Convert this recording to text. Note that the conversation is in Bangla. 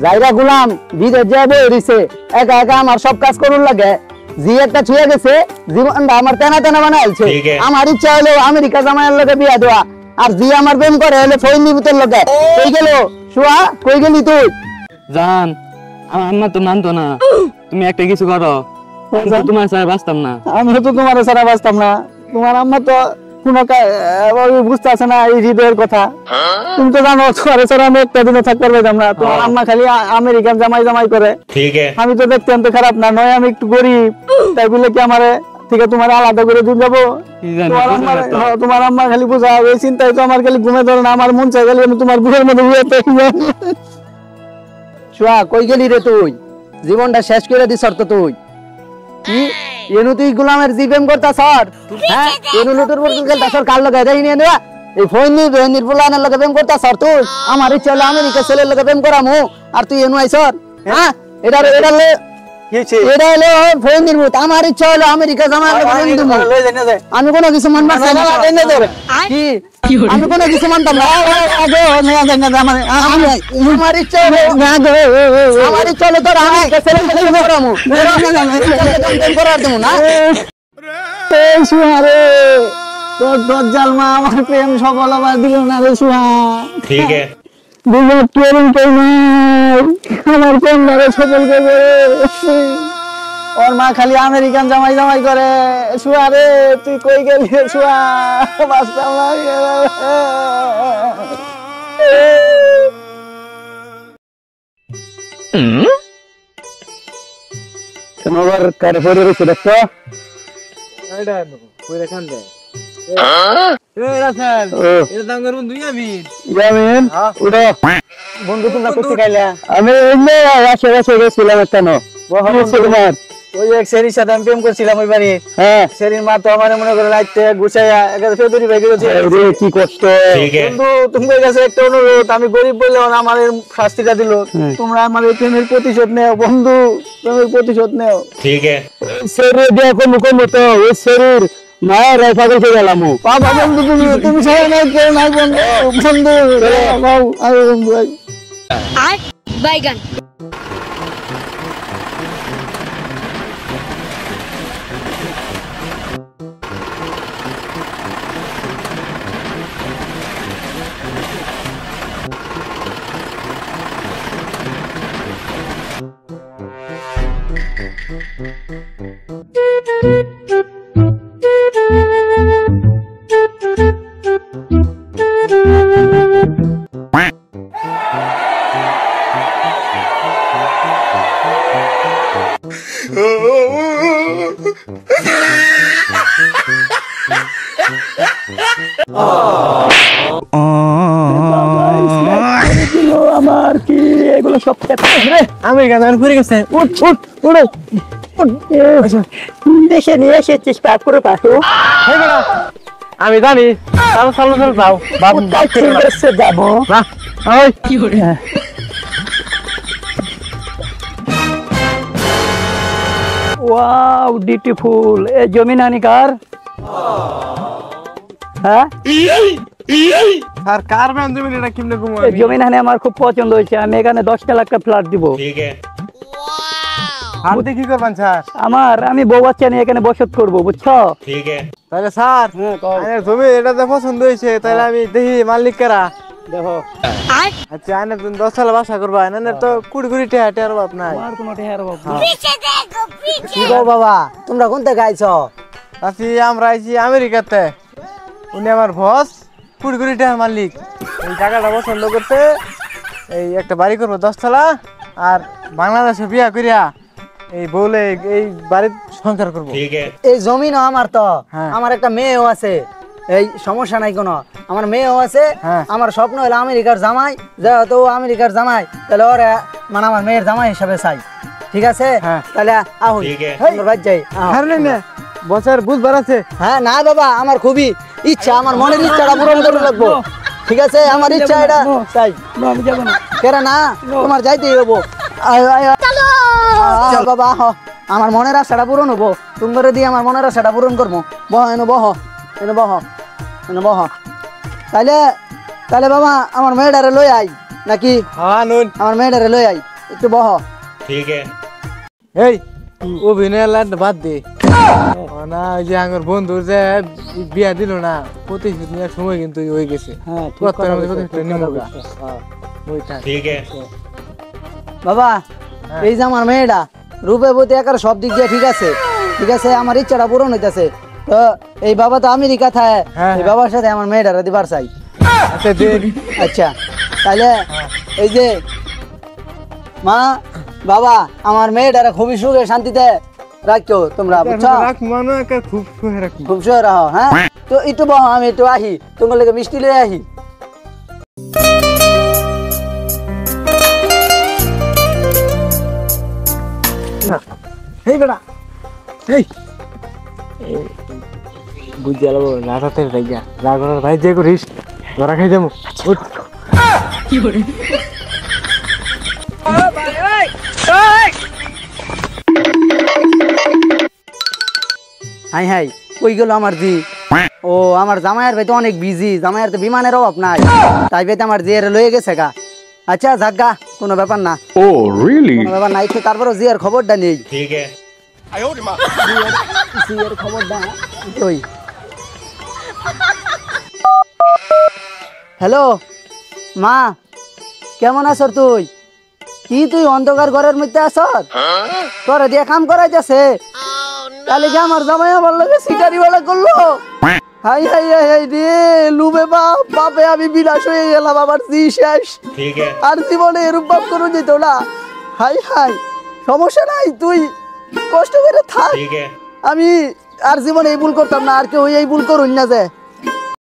জায়গা গুলাম বিদেশ যাবে রিসে একা একা আমার সব কাজ করুন লাগে জি একটা ছুঁয়ে গেছে জীবনটা আমার তেনা তেনা বানাইছে আমার ইচ্ছা হলো আমেরিকা জামাইয়ের লগে বিয়া দেওয়া আর জি আমার প্রেম করে হলে ফইন নিবিতের লগে কই গেল শুয়া কই গেলি তুই জান আমার আম্মা তো মানতো না তুমি একটা কিছু করো তোমার ছাড়া বাঁচতাম না আমি তো তোমার ছাড়া বাঁচতাম না তোমার আম্মা তো কোনো বুঝতে আছে না এই হৃদয়ের কথা তুমি তো জানো তোমার ছাড়া আমি একটা দিনও থাকতে পারতাম না তোমার আম্মা খালি আমেরিকান জামাই জামাই করে আমি তো দেখতে তো খারাপ না নয় আমি একটু গরিব তাই বলে কি আমারে ঠিক আছে তোমার আলাদা করে দিন যাবো তোমার আম্মা খালি বোঝা এই চিন্তায় তো আমার খালি ঘুমে ধরে না আমার মন চাই গেলে আমি তোমার বুকের মধ্যে শুয়া কই গেলি রে তুই জীবনটা শেষ করে দিস তো তুই কি এনু তুই গোলামের জিবেম করতা স্যার হ্যাঁ এনু লুটুর বলতে গেলতা স্যার কাল লাগা দেই নিয়ে নেওয়া এই ফোন নি ফুলানের লগে প্রেম করতা স্যার তুই আমার ইচ্ছা হলো আমেরিকা ছেলের লগে প্রেম করামু আর তুই এনু আই স্যার হ্যাঁ এটা এটা হলো ফোন নির্মু আমার ইচ্ছা হলো আমেরিকা জামাই লগে প্রেম দিমু আমি কোনো কিছু মানবা না কি আমি কোনো কিছু মানতাম না আগে আমার ইচ্ছা হলো আমার ইচ্ছা হলো তোর আমেরিকা ছেলের লগে প্রেম করামু প্রেম করার দেবো না এই সুহারে তোর দজ্জাল মা আমার প্রেম সফল আবার দিল না রে সুহা ঠিক আছে বুঝো কেন কই না আমার প্রেম ধরে সফল করবে ওর মা খালি আমেরিকান জামাই জামাই করে সুহারে তুই কই গেলি সুহা বাঁচতাম না কেন আবার কারে পড়ে রয়েছে দেখতো বন্ধু তোমরা করতে খাইলা আমি গেছিলাম একটা ওই এক সেরির সাথে আমি প্রেম করছিলাম ওই বাড়ি হ্যাঁ সেরির মা তো আমার মনে করে রাইতে গুছাইয়া ফেদুরি ভাই গেছে কি কষ্ট বন্ধু তোমাদের কাছে একটা অনুরোধ আমি গরিব বললে আমার শাস্তিটা দিল তোমরা আমার এই প্রেমের প্রতিশোধ নেও বন্ধু প্রেমের প্রতিশোধ নেও ঠিক আছে শরীর দিয়া কমু তো ওই শরীর মায়ের রেখা করতে গেলাম বাবা বন্ধু তুমি ছাড়া নাই কেউ নাই বন্ধু বন্ধু আরে বন্ধু আয় বাইগান আমার কি এগুলো সব আমেরিকা ঘুরে গেছে দেশে নিয়ে এসেছিস পাপ করে পাশো আমি জানি যাবো ওয়াও বিউটিফুল এ জমিন হানিকার হ্যাঁ আর কার ব্যান্ড জমিন এটা কিনলে ঘুমাবো এই জমিন হানি আমার খুব পছন্দ হয়েছে আমি এখানে 10 লাখ টাকা ফ্ল্যাট দিব ঠিক আছে আর দেখি করবেন স্যার আমি বউ বাচ্চা নিয়ে এখানে বসত করব বুঝছো ঠিক আছে তাহলে স্যার আরে জমি এটা তো পছন্দ হয়েছে তাহলে আমি দেখি মালিক কারা দেখো আচ্ছা আনে 10 সাল বাসা করবা না তো কুড়ি কুড়ি টাকা অভাব নাই আর কোনো টাকার অভাব নাই পিছে দেখো পিছে কি গো বাবা তোমরা কোন থেকে আইছো আসি আমরা আইছি আমেরিকাতে উনি আমার বস কুড়ি কুড়ি টাকা মালিক এই জায়গাটা পছন্দ করতে এই একটা বাড়ি করবো 10 তলা আর বাংলাদেশে বিয়া করিয়া এই বলে এই বাড়ির সংসার করবো এই জমিনও আমার তো আমার একটা মেয়েও আছে এই সমস্যা নাই কোনো আমার মেয়েও আছে আমার স্বপ্ন হলো আমেরিকার জামাই যেহেতু আমেরিকার জামাই তাহলে ওরা মানে আমার মেয়ের জামাই হিসাবে চাই ঠিক আছে তাহলে আহুন ভাই যাই বছর বুঝবার আছে হ্যাঁ না বাবা আমার খুবই ইচ্ছা আমার মনের ইচ্ছাটা পূরণ করে রাখবো ঠিক আছে আমার ইচ্ছা এটা চাই আমি যাব না কেরা না তোমার যাইতেই হবো বাবা আমার মনের আশাটা পূরণ হবো তুমি দিয়ে আমার মনের আশাটা পূরণ করবো বহ এনে বহ তাহলে বাবা আমার মেয়েটারে লই আই নাকি হ্যাঁ নুন আমার মেয়েটারে লই আই একটু বহ এই অভিনয় লাইন বাদ দে না ওই যে আমার বন্ধুর যে বিয়া দিল না প্রতিশোধ নেওয়ার সময় কিন্তু হয়ে গেছে হ্যাঁ ঠিক কত কথা আমাদের বলছো, প্রতিশোধ ঠিক নিমু কথা গা। বলছো, হ্যাঁ। ওইটা বাবা হ্যাঁ। এই যে আমার মেয়েটা রূপে বলতে একার সব দিক দিয়ে ঠিক আছে আমার ইচ্ছাটা পূরণ হইতাছে তো এই বাবা তো আমেরিকা থাকে হ্যাঁ, এই হ্যাঁ। বাবার সাথে আমার মেয়েটারে দিবার চাই আচ্ছা দে আচ্ছা তাহলে এই যে মা বাবা আমার মেয়েটারে খুবই সুখে শান্তিতে রাখো তোমরা বুঝছো রাখ মানো একটা খুব সুখে রাখি খুব সুখে রাখো হ্যাঁ তো একটু বহ আমি একটু আহি তোমার লেগে মিষ্টি লয়ে আহি এই বেটা এই বুঝে গেল না রাতে রাইয়া রাগনার ভাই যে করিস ধরা খাই যাবো উঠ হাই হাই কই গেল আমার জি ও আমার জামাইয়ের ভাই তো অনেক বিজি জামাইয়ের তো বিমানের অভাব নাই তাই ভাই তো আমার জিয়ার লয়ে গেছে গা আচ্ছা যাগা কোনো ব্যাপার না ও রিয়েলি কোনো ব্যাপার নাই তো তারপরে জিয়ার খবরটা নেই জিয়ার খবরটা ওই হ্যালো মা কেমন আছ তুই কি তুই অন্ধকার ঘরের মধ্যে আছ তোর দিয়ে কাম করাই যাচ্ছে তাহলে কি আমার জামাই আমার লগে সিটারি বেলা করলো হাই হাই হাই হাই রে লুবে বাপ বাপে আমি বিলাস হয়ে গেলাম আমার জি শেষ আর জীবনে এরূপ বাপ কোনো যেত না হাই হাই সমস্যা নাই তুই কষ্ট করে থাক আমি আর জীবনে এই ভুল করতাম না আর কেউ এই ভুল করুন না যে